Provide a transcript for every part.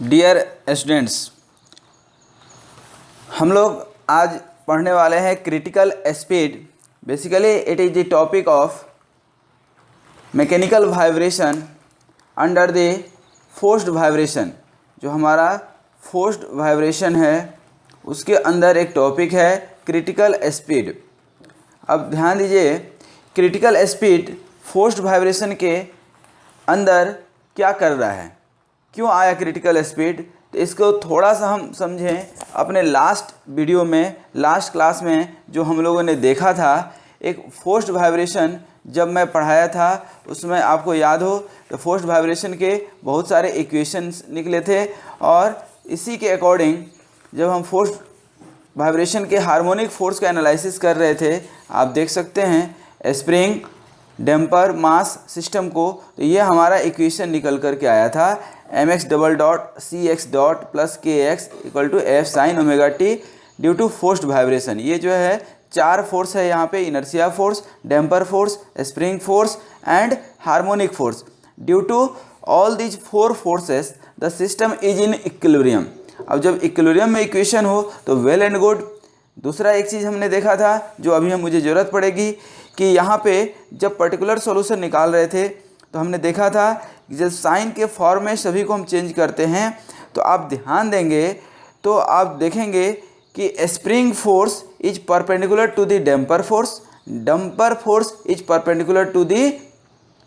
Dear students, हम लोग आज पढ़ने वाले हैं critical speed. Basically it is the topic of mechanical vibration under the forced vibration. जो हमारा फोर्स्ड वाइब्रेशन है उसके अंदर एक टॉपिक है क्रिटिकल स्पीड। अब ध्यान दीजिए, क्रिटिकल स्पीड फोर्स्ड वाइब्रेशन के अंदर क्या कर रहा है, क्यों आया क्रिटिकल स्पीड। तो इसको थोड़ा सा हम समझें। अपने लास्ट वीडियो में, लास्ट क्लास में जो हम लोगों ने देखा था, एक फोर्स्ड वाइब्रेशन जब मैं पढ़ाया था उसमें आपको याद हो तो फोर्स्ड वाइब्रेशन के बहुत सारे इक्वेशंस निकले थे, और इसी के अकॉर्डिंग जब हम फोर्स्ड वाइब्रेशन के हार्मोनिक फोर्स का एनालिसिस कर रहे थे, आप देख सकते हैं स्प्रिंग, डैम्पर, मास सिस्टम को, तो ये हमारा इक्वेशन निकल कर के आया था mx double dot C X dot plus K X equal to F sine omega T due to forced vibration. ये जो है चार फोर्स है यहाँ पे, inertia force, damper force, spring force and harmonic force. Due to all these four forces the system is in equilibrium. अब जब equilibrium में इक्वेशन हो तो वेल एंड गुड। दूसरा एक चीज़ हमने देखा था जो अभी हम मुझे ज़रूरत पड़ेगी कि यहाँ पे जब पर्टिकुलर सॉल्यूशन निकाल रहे थे तो हमने देखा था कि जब साइन के फॉर्म में सभी को हम चेंज करते हैं तो आप ध्यान देंगे तो आप देखेंगे कि spring force is perpendicular to the damper force, damper force is perpendicular to the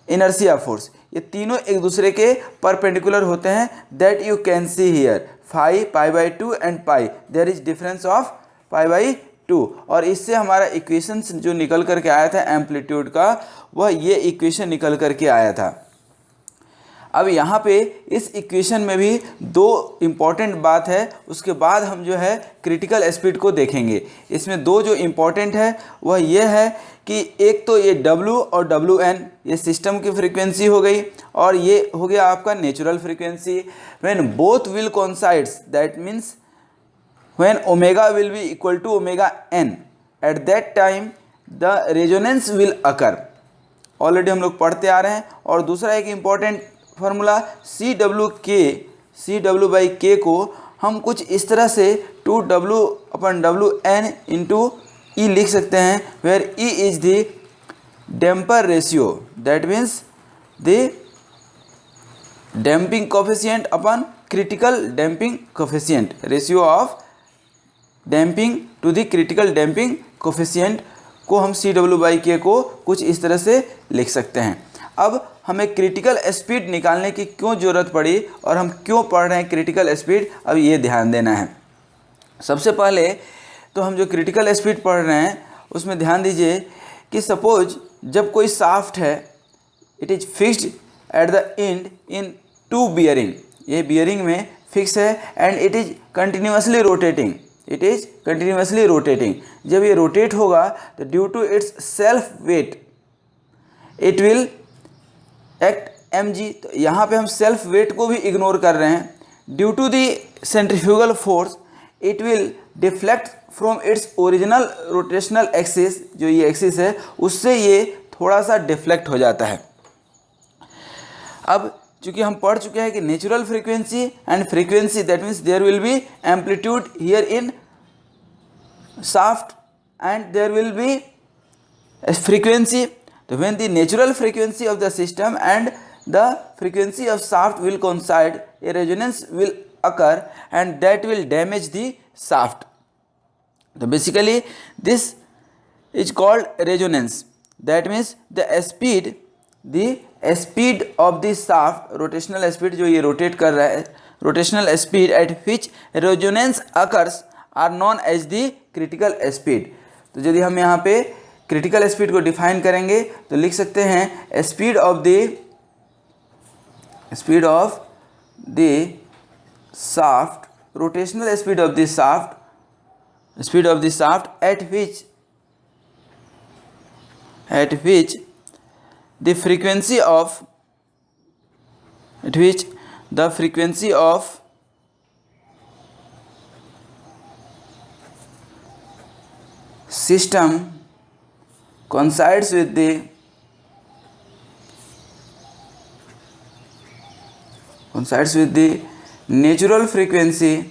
inertia force. ये तीनों एक दूसरे के परपेंडिकुलर होते हैं। That you can see here phi, pi by two and pi, there is difference of pi by two. और इससे हमारा इक्वेशन जो निकल करके आया था एम्पलीट्यूड का, वह ये इक्वेशन निकल करके आया था। अब यहाँ पे इस इक्वेशन में भी दो इम्पॉर्टेंट बात है, उसके बाद हम जो है क्रिटिकल स्पीड को देखेंगे। इसमें दो जो इम्पॉर्टेंट है वह ये है कि एक तो ये W और WN ये सिस्टम की फ्रीक्वेंसी हो गई, और ये हो गया आपका natural frequency. When both will coincides, that means when omega will be equal to omega n, at that time the resonance will occur। Already हम लोग पढ़ते आ रहे हैं। और दूसरा एक important formula C W by K को हम कुछ इस तरह से 2W अपन WN इंटू ई लिख सकते हैं, where E is the damper ratio, that means the damping coefficient upon critical damping coefficient, ratio of damping to the critical damping coefficient को हम CW/K को कुछ इस तरह से लिख सकते हैं। अब हमें क्रिटिकल स्पीड निकालने की क्यों ज़रूरत पड़ी और हम क्यों पढ़ रहे हैं क्रिटिकल स्पीड, अब ये ध्यान देना है। सबसे पहले तो हम जो क्रिटिकल स्पीड पढ़ रहे हैं उसमें ध्यान दीजिए कि सपोज जब कोई शाफ्ट है, it is fixed at the end in two bearing, ये बियरिंग में फिक्स है, and it is continuously rotating, it is continuously rotating. जब ये रोटेट होगा तो due to its self weight it will act mg। तो यहाँ पे हम सेल्फ वेट को भी इग्नोर कर रहे हैं। Due to the centrifugal force it will deflect from its original rotational axis, जो ये एक्सिस है उससे ये थोड़ा सा डिफ्लेक्ट हो जाता है। अब चूँकि हम पढ़ चुके हैं कि natural frequency and frequency, that means there will be amplitude here in shaft and there will be frequency. तो when the natural frequency of the system and the frequency of shaft will coincide, a resonance will occur and that will damage the shaft. तो basically this is called resonance, that means the speed of the shaft, rotational speed जो ये rotate कर रहा है, rotational speed at which resonance occurs are known as the critical speed. तो यदि हम यहाँ पे क्रिटिकल स्पीड को डिफाइन करेंगे तो लिख सकते हैं speed of the shaft, rotational speed of the shaft at which the frequency of system coincides with the natural frequency,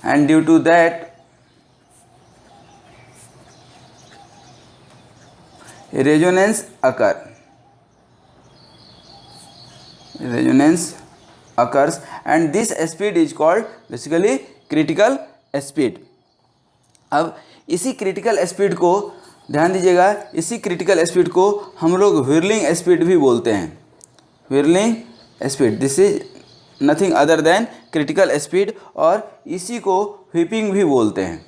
and due to that resonance occurs, and this speed is called basically critical speed. अब इसी critical speed को ध्यान दीजिएगा, इसी critical speed को हम लोग व्हिर्लिंग speed भी बोलते हैं। Whirling speed, this is nothing other than critical speed, और इसी को व्हीपिंग भी बोलते हैं।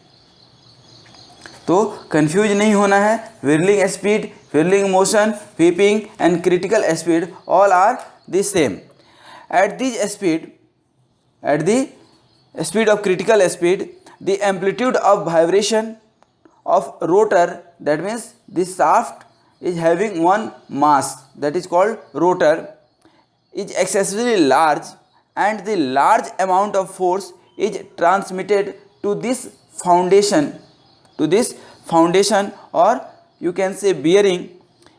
तो कंफ्यूज नहीं होना है। Whirling speed, whirling motion, whipping and critical speed all are the same. At the speed of critical speed, the amplitude of vibration of rotor, that means the shaft is having one mass, that is called rotor, is excessively large, and the large amount of force is transmitted to this foundation, or you can say bearing.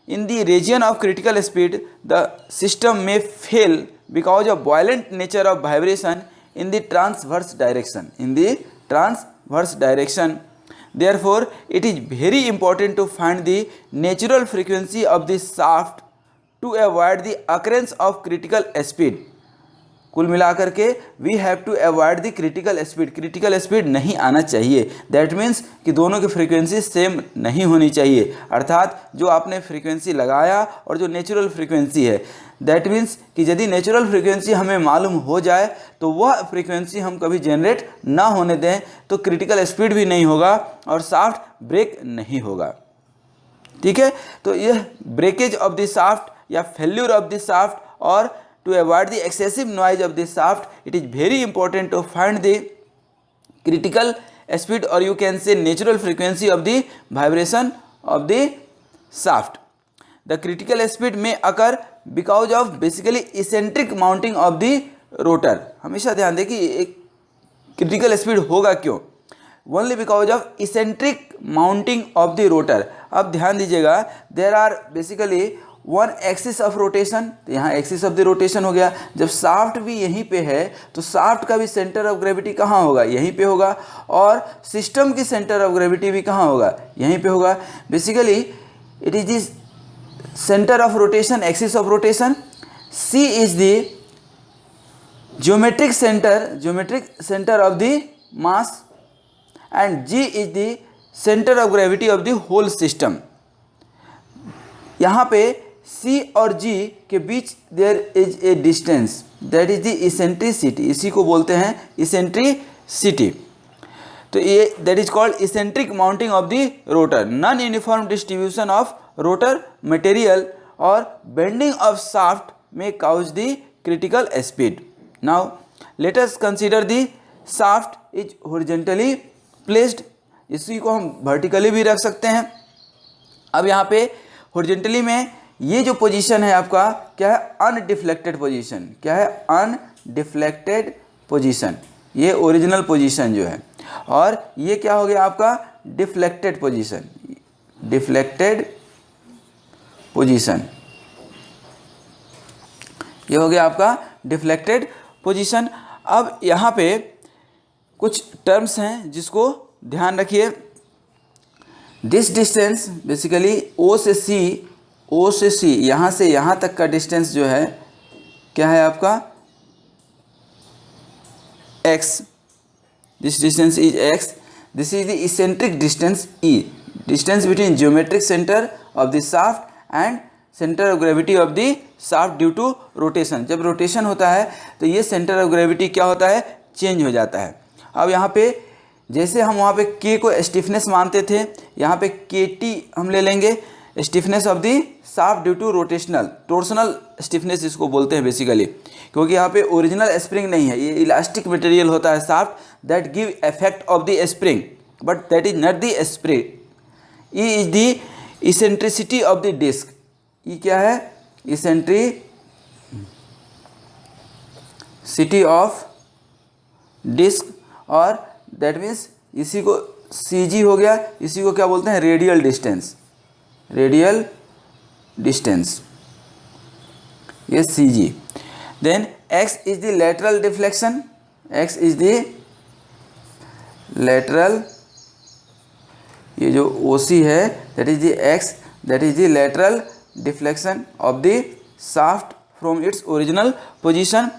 In the region of critical speed, the system may fail because of violent nature of vibration in the transverse direction. Therefore, it is very important to find the natural frequency of the shaft to avoid the occurrence of critical speed. कुल मिलाकर के we have to avoid the critical speed नहीं आना चाहिए। That means कि दोनों की frequency same नहीं होनी चाहिए, अर्थात जो आपने फ्रीक्वेंसी लगाया और जो नेचुरल फ्रीक्वेंसी है, दैट मीन्स कि यदि नेचुरल फ्रीक्वेंसी हमें मालूम हो जाए तो वह फ्रीक्वेंसी हम कभी जनरेट ना होने दें, तो क्रिटिकल स्पीड भी नहीं होगा और शाफ्ट ब्रेक नहीं होगा। ठीक है, तो यह ब्रेकेज ऑफ द शाफ्ट या फेल्यूर ऑफ द शाफ्ट, और to avoid the excessive noise of the shaft, it is very important to find the critical speed, or you can say natural frequency of the vibration of the shaft. The critical speed may occur because of basically eccentric mounting of the rotor. हमेशा ध्यान दें कि एक critical speed होगा क्यों, only because of eccentric mounting of the rotor. अब ध्यान दीजिएगा, there are basically one axis of rotation, तो यहाँ एक्सिस ऑफ द रोटेशन हो गया। जब शाफ्ट भी यहीं पे है तो शाफ्ट का भी सेंटर ऑफ ग्रेविटी कहाँ होगा, यहीं पे होगा, और सिस्टम की सेंटर ऑफ ग्रेविटी भी कहाँ होगा, यहीं पे होगा। Basically it is this centre of rotation, axis of rotation. C is the geometric centre of the mass, and G is the centre of gravity of the whole system. यहाँ पे C और G के बीच there is a distance, that is the eccentricity, इसी को बोलते हैं eccentricity. तो ये that is called eccentric mounting of the rotor. Non uniform distribution of rotor material और बेंडिंग ऑफ शाफ्ट में cause the critical speed. Now let us consider the shaft is horizontally placed, इसी को हम vertically भी रख सकते हैं। अब यहाँ पे हॉरिजॉन्टली में ये जो पोजीशन है आपका क्या है, अनडिफ्लेक्टेड पोजीशन। क्या है, अनडिफ्लेक्टेड पोजीशन, ये ओरिजिनल पोजीशन जो है, और ये क्या हो गया आपका डिफ्लेक्टेड पोजीशन। ये हो गया आपका डिफ्लेक्टेड पोजीशन। अब यहाँ पे कुछ टर्म्स हैं जिसको ध्यान रखिए। दिस डिस्टेंस बेसिकली ओ से सी यहाँ से यहाँ तक का डिस्टेंस जो है क्या है आपका x, this distance is x, this is the eccentric distance E, distance between geometric centre of the shaft and centre of gravity of the shaft due to rotation. जब रोटेशन होता है तो ये सेंटर ऑफ ग्रेविटी क्या होता है, change हो जाता है। अब यहाँ पे जैसे हम वहाँ पे K को स्टिफनेस मानते थे, यहाँ पे KT हम ले लेंगे, stiffness of the shaft due to torsional stiffness इसको बोलते हैं बेसिकली, क्योंकि यहाँ पे ओरिजिनल स्प्रिंग नहीं है, ये इलास्टिक मटेरियल होता है shaft, that give effect of the spring but that is not the spring. E is the eccentricity of the disc, ये क्या है, इसेंट्रिसिटी ऑफ डिस्क, और दैट मीन्स इसी को CG हो गया, इसी को क्या बोलते हैं, रेडियल डिस्टेंस, ये CG। Then x is the lateral deflection, x is the lateral, ये जो OC है that is the x, that is the lateral deflection of the shaft from its original position.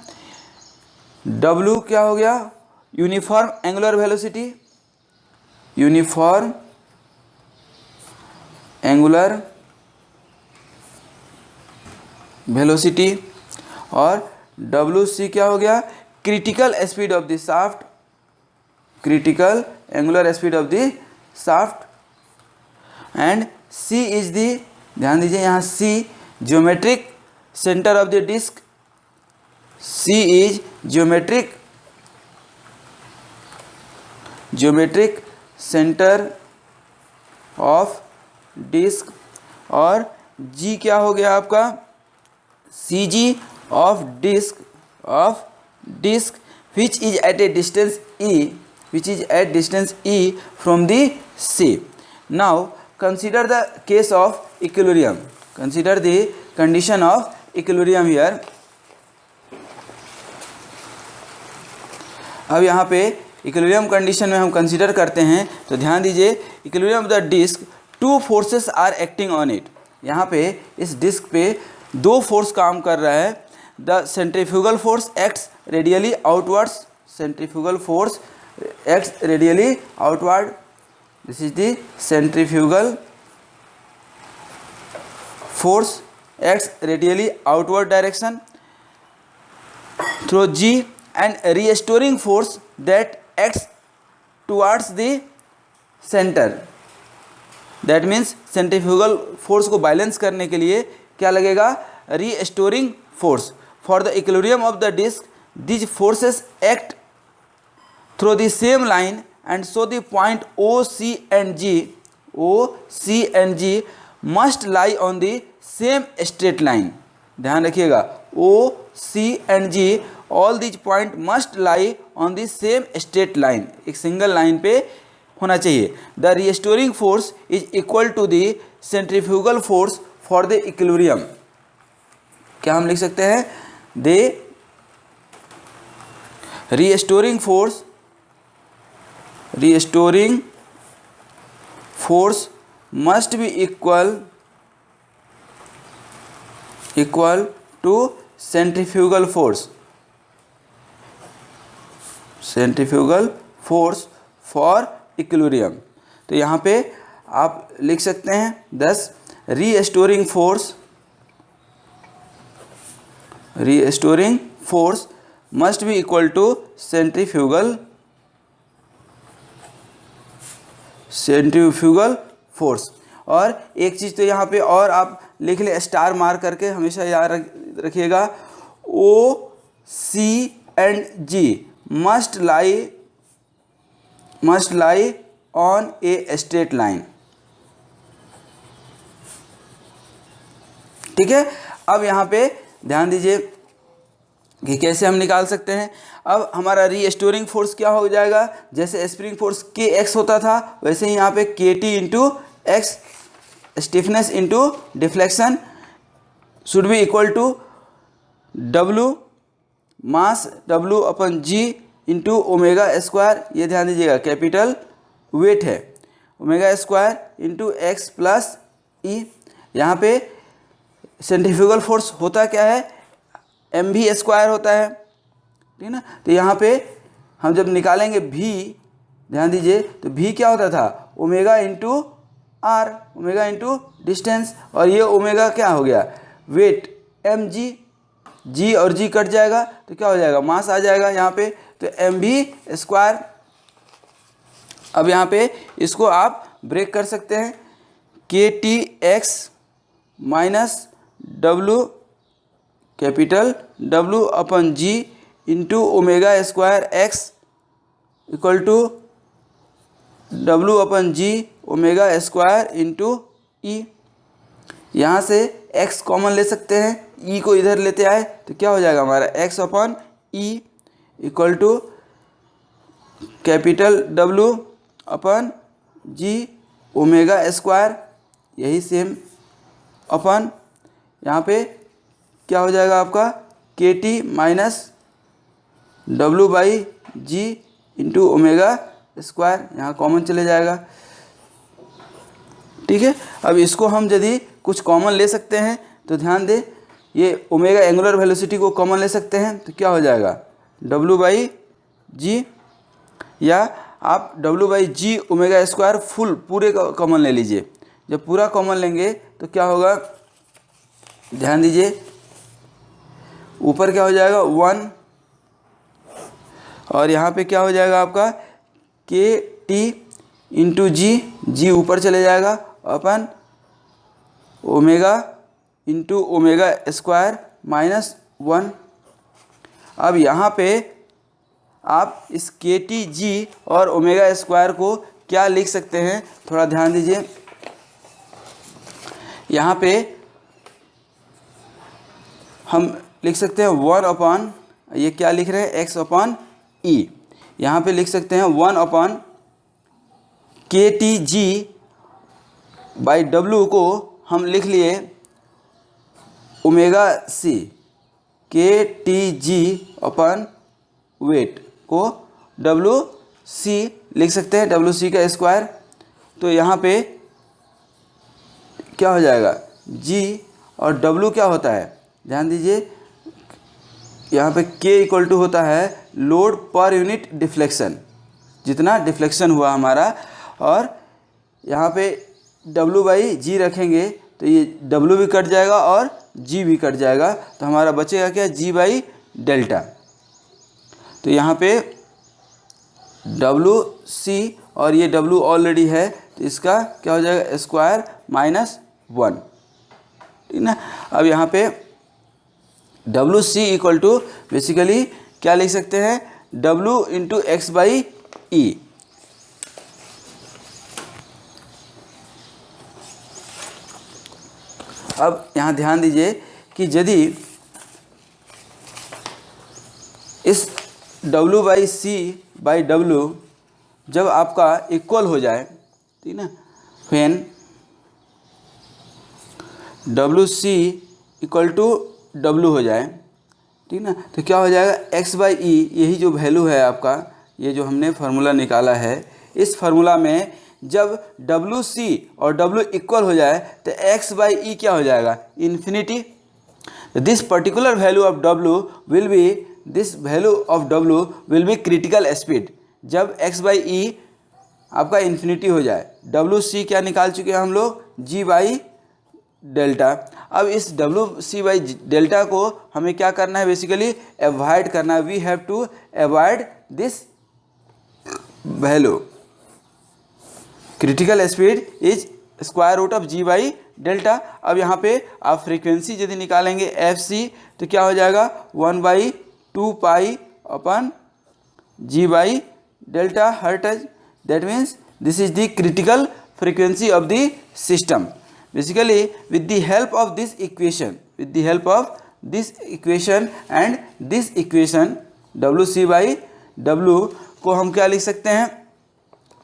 W क्या हो गया, uniform angular velocity, uniform angular velocity, और WC क्या हो गया, critical speed of the shaft, critical angular speed of the shaft. And C is the, ध्यान दीजिए यहाँ C geometric centre of the disc, C is geometric centre of disc, और G क्या हो गया आपका, CG of disc which is at a distance E from the C. Now consider the case of equilibrium, consider the condition of equilibrium here. अब यहाँ पे equilibrium condition में हम कंसीडर करते हैं तो ध्यान दीजिए, equilibrium of the disc, two forces are acting on it. यहाँ पे इस डिस्क पे दो फोर्स काम कर रहा है। The centrifugal force acts radially outwards, centrifugal force acts radially outward, this is the centrifugal force acts radially outward direction through G, and restoring force that acts towards the center, that means centrifugal force को balance करने के लिए क्या लगेगा, restoring force. For the equilibrium of the disc, these forces act through the same line, and so the point OC and G must lie on the same straight line. ध्यान रखिएगा, OC and G, all these point must lie on the same straight line, एक single line पे होना चाहिए. The restoring force is equal to the centrifugal force for the equilibrium. क्या हम लिख सकते हैं, the restoring force must be equal to centrifugal force for equilibrium. तो यहाँ पे आप लिख सकते हैं, thus restoring force must be equal to centrifugal force. और एक चीज़ तो यहाँ पे और आप लिख ले, स्टार मार करके हमेशा याद रखिएगा, OC and G must lie on a straight line. ठीक है. अब यहाँ पे ध्यान दीजिए कि कैसे हम निकाल सकते हैं. अब हमारा रीस्टोरिंग फोर्स क्या हो जाएगा, जैसे स्प्रिंग फोर्स Kx होता था वैसे ही यहाँ पे Kt into X, stiffness into deflection, should be equal to W mass W upon G into omega square. ये ध्यान दीजिएगा कैपिटल वेट है, omega square into X plus E. यहाँ पे सेंट्रीफ्यूगल फोर्स होता क्या है, mv स्क्वायर होता है, ठीक है ना. तो यहाँ पे हम जब निकालेंगे v, ध्यान दीजिए, तो v क्या होता था, omega into R, omega into distance, और ये ओमेगा क्या हो गया, वेट mg, g और g कट जाएगा तो क्या हो जाएगा, मास आ जाएगा यहाँ पे, तो mv स्क्वायर. अब यहाँ पे इसको आप ब्रेक कर सकते हैं, KTx minus W capital W upon G into omega square x equal to W upon G omega square into E. यहाँ से x कॉमन ले सकते हैं, e को इधर लेते आए तो क्या हो जाएगा हमारा, x upon E equal to capital W upon G omega square. यही सेम अपन यहाँ पे क्या हो जाएगा आपका, K T minus W by G into omega square, यहाँ कॉमन चले जाएगा। ठीक है, अब इसको हम यदि कुछ कॉमन ले सकते हैं तो ध्यान दें, ये ओमेगा एंगुलर वेलोसिटी को कॉमन ले सकते हैं तो क्या हो जाएगा डब्लू बाई जी, या आप W by G omega square full पूरे का कॉमन ले लीजिए। जब पूरा कॉमन लेंगे तो क्या होगा, ध्यान दीजिए, ऊपर क्या हो जाएगा 1 और यहाँ पे क्या हो जाएगा आपका के टी इंटू जी, जी ऊपर चले जाएगा upon omega into omega square minus 1। अब यहाँ पे आप इस के टी जी और ओमेगा स्क्वायर को क्या लिख सकते हैं, थोड़ा ध्यान दीजिए। यहाँ पे हम लिख सकते हैं 1 अपॉन, ये क्या लिख रहे हैं x अपॉन ई, यहाँ पे लिख सकते हैं 1 अपॉन के टी जी बाई डब्लू को हम लिख लिए ओमेगा सी, के टी जी अपॉन वेट को डब्लू सी लिख सकते हैं, डब्लू सी का स्क्वायर। तो यहाँ पे क्या हो जाएगा जी और डब्लू क्या होता है, ध्यान दीजिए, यहाँ पे के इक्वल टू होता है लोड पर यूनिट डिफ्लेक्शन, जितना डिफ्लेक्शन हुआ हमारा, और यहाँ पे डब्लू बाई जी रखेंगे तो ये डब्लू भी कट जाएगा और जी भी कट जाएगा, तो हमारा बचेगा क्या जी बाई डेल्टा। तो यहाँ पे डब्लू सी और ये डब्लू ऑलरेडी है तो इसका क्या हो जाएगा स्क्वायर माइनस 1, ठीक ना। अब यहाँ पे W C equal to basically क्या लिख सकते हैं, W into X by E. अब यहाँ ध्यान दीजिए कि यदि इस W by C by W जब आपका इक्वल हो जाए, ठीक ना, when W C equal to W हो जाए, ठीक ना, तो क्या हो जाएगा एक्स बाई ई, यही जो वैल्यू है आपका, ये जो हमने फार्मूला निकाला है, इस फार्मूला में जब डब्लू सी और डब्लू इक्वल हो जाए तो एक्स बाई ई क्या हो जाएगा infinity. This particular value of W will be, this value of W will be critical speed जब एक्स बाई ई आपका इन्फिनिटी हो जाए। डब्लू सी क्या निकाल चुके हैं हम लोग, जी बाई डेल्टा। अब इस डब्लू सी बाई डेल्टा को हमें क्या करना है, बेसिकली अवॉइड करना है। We have to avoid this value, critical speed is square root of G by delta. अब यहाँ पे आप फ्रीक्वेंसी यदि निकालेंगे एफ सी तो क्या हो जाएगा 1/2 pi upon G by delta hertz. That means this is the critical frequency of the system. Basically with the help of this equation, with the help of this equation and this equation WC by W को हम क्या लिख सकते हैं,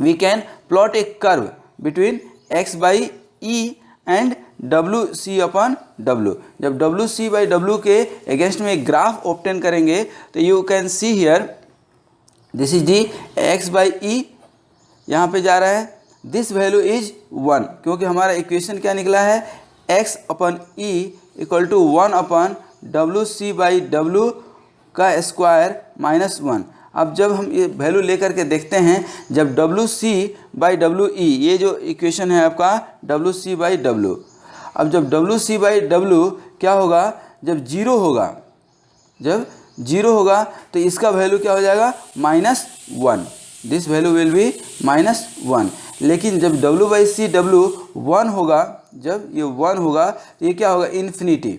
we can plot a curve between x by e and WC upon W। जब WC by W के against में एक ग्राफ ऑब्टेन करेंगे तो you can see here this is the x by e, यहाँ पे जा रहा है दिस वैल्यू इज 1, क्योंकि हमारा इक्वेशन क्या निकला है x upon e equal to 1 upon W C by W का स्क्वायर माइनस 1। अब जब हम ये वैल्यू लेकर के देखते हैं, जब W C by W E, ये जो इक्वेशन है आपका डब्लू सी बाई डब्लू, अब जब डब्लू सी बाई डब्लू क्या होगा, जब जीरो होगा, जब जीरो होगा तो इसका वैल्यू क्या हो जाएगा -1, दिस वैल्यू विल बी -1। लेकिन जब डब्लू बाई सी डब्लू 1 होगा, जब ये 1 होगा तो ये क्या होगा इन्फिनिटी।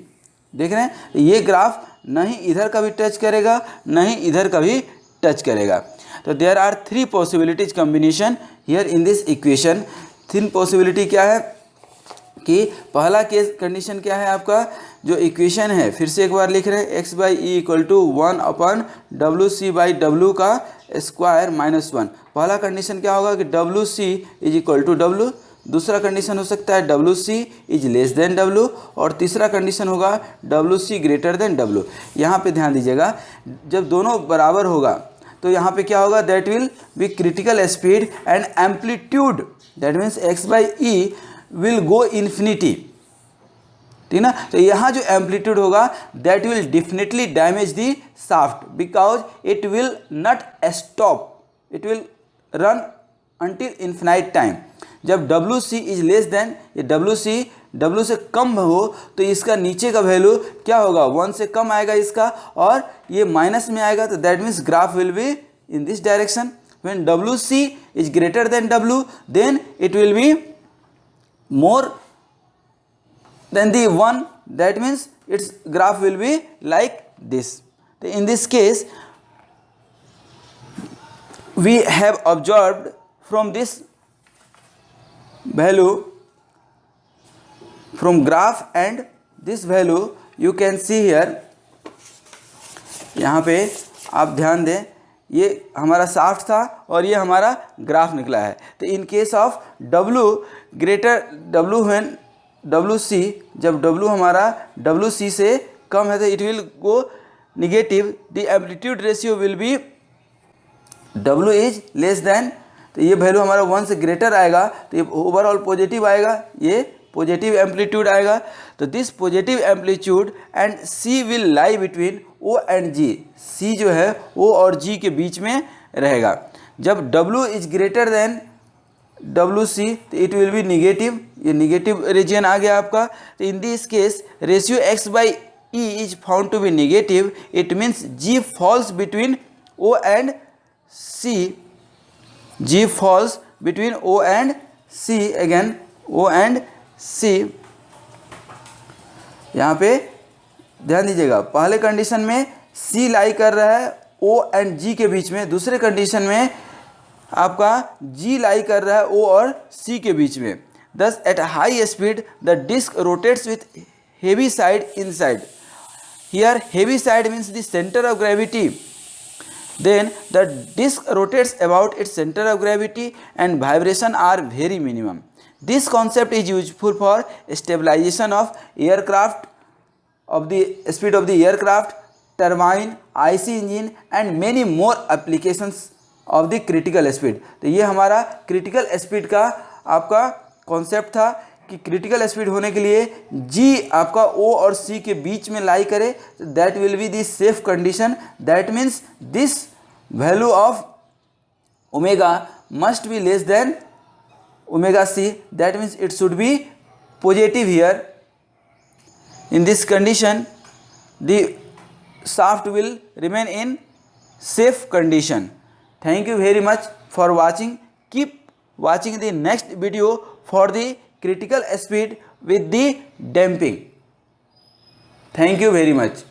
देख रहे हैं, ये ग्राफ नहीं इधर का भी टच करेगा नहीं इधर का भी टच करेगा। तो there are 3 possibilities combination here in this equation. 3 possibility क्या है कि पहला केस कंडीशन क्या है आपका, जो इक्वेशन है फिर से एक बार लिख रहे हैं X by E equal to 1 upon W C by W का स्क्वायर -1। पहला कंडीशन क्या होगा कि W C is equal to W दूसरा कंडीशन हो सकता है WC is less than W, और तीसरा कंडीशन होगा WC ग्रेटर देन W। यहाँ पे ध्यान दीजिएगा, जब दोनों बराबर होगा तो यहाँ पे क्या होगा, that will be critical speed and amplitude, that means x/e will go infinity, ठीक ना। तो यहाँ जो एम्पलीट्यूड होगा that will definitely damage the shaft because it will not stop, it will run until infinite time. जब WC is less then, ये WC W से कम हो तो इसका नीचे का वैल्यू क्या होगा, 1 से कम आएगा इसका, और ये माइनस में आएगा, तो that means graph will be in this direction. When WC is greater than W then it will be more than the 1, that means its graph will be like this. So in this case we have observed from this value, from graph and this value you can see here, यहाँ पे आप ध्यान दें, ये हमारा shaft था और ये हमारा ग्राफ निकला है। तो in case of W greater W when WC, जब W हमारा WC से कम है तो it will go negative, the amplitude ratio will be W is less then, तो ये वैल्यू हमारा 1 से ग्रेटर आएगा तो ये ओवरऑल पॉजिटिव आएगा, ये पॉजिटिव एम्पलीट्यूड आएगा। तो this positive amplitude and C will lie between O and G, C जो है O और G के बीच में रहेगा। जब W is greater than WC तो इट विल बी निगेटिव, ये निगेटिव रीजन आ गया आपका। तो in this case ratio x/e is found to be negative, it means G falls between O and C, G falls between O and C, again O and C। यहाँ पे ध्यान दीजिएगा, पहले कंडीशन में C लाई कर रहा है O एंड G के बीच में, दूसरे कंडीशन में आपका G लाई कर रहा है O और C के बीच में। Thus at high speed the disc rotates with heavy side inside. Here heavy side means the center of gravity. Then the disc rotates about its center of gravity and vibration are very minimum. This concept is useful for stabilization of aircraft, of the speed of the aircraft, turbine, IC engine and many more applications of the critical speed. तो ये हमारा critical speed का आपका concept था कि critical speed होने के लिए G आपका O और C के बीच में लाई करे, that will be the safe condition. That means this value of omega must be less than omega C, that means it should be positive here. In this condition the shaft will remain in safe condition. Thank you very much for watching. Keep watching the next video for the critical speed with the damping. Thank you very much.